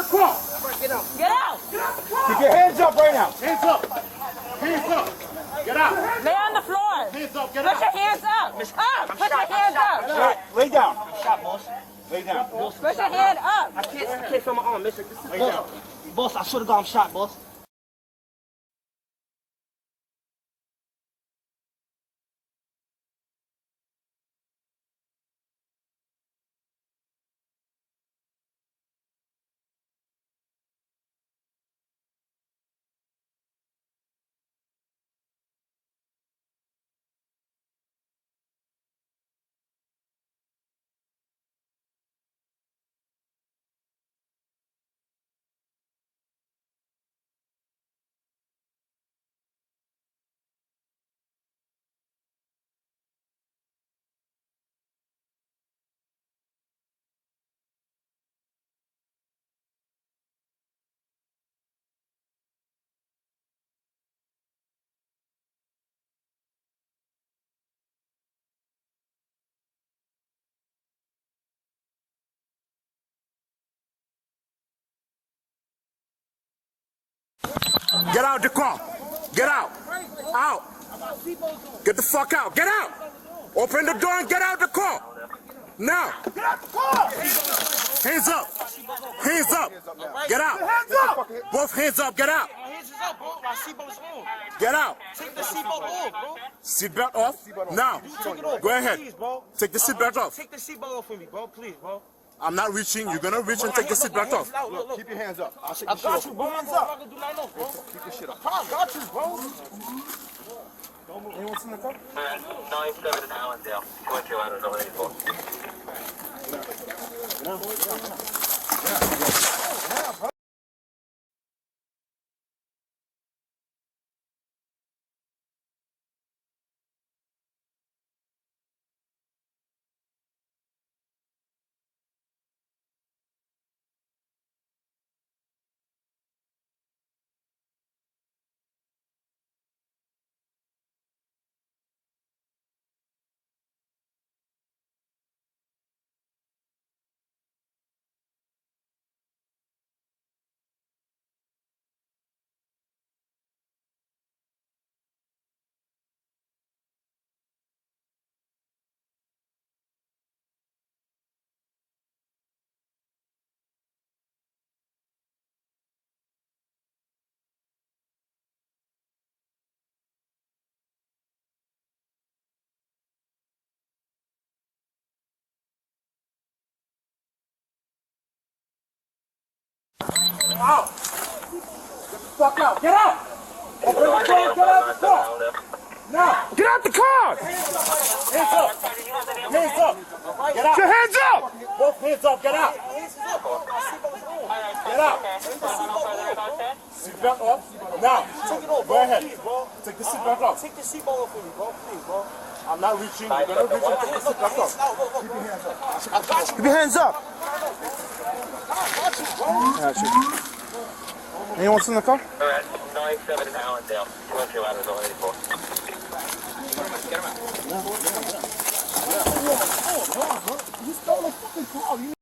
the car. Get out. Get out. Get out the car. Keep your hands up right now. Hands up. Hands up. Get out. Lay on the floor. Hands up. Get Put out. your hands up. Up. Put your hands up. Lay down. Shot, boss. Lay down. Put your hand up. I can't feel my arm, mister. Lay down. Boss, I swear to God, I'm shot, boss. Get out the car. Get out. Out. Get the fuck out. Get out. Open the door and get out the car. Now. Get out the car. Hands up. Hands up. Get out. Hands up. Both hands up. Get out. My hands is up, bro. My seatbelt's on. Get out. Take the seatbelt off, bro. Seatbelt off. Now. Take it off. Go ahead. Please, bro. Take the seatbelt off. Take the seatbelt off for me, bro. Please, bro. I'm not reaching. You're gonna reach and take the seatbelt off. Look. Keep your hands up. I'll shake I your got shit you, off. bro. Hands up. I'm not gonna do nothing else, bro. Keep your shit up. I got you, bro. Anyone seen the car? 97 Allendale, 22 out of the 84. Out. Get the fuck out. Get out. Open the door. Get out the car. Now. Get out the car. Hands up. Hands up. Get out. Get your hands up. Both hands up. Get out. Get out. Seatbelt off. Now. Take it off, Go bro. ahead. Please, bro. Take the seatbelt off. Take the seatbelt off for me, bro. Please, bro. I'm not reaching. You're gonna reach and take the seatbelt off. Look. Keep your hands up. I got you. Keep your hands up. Got you. Anyone seen the car? 97 Allendale, 22 out of the 84. You stole a fucking car.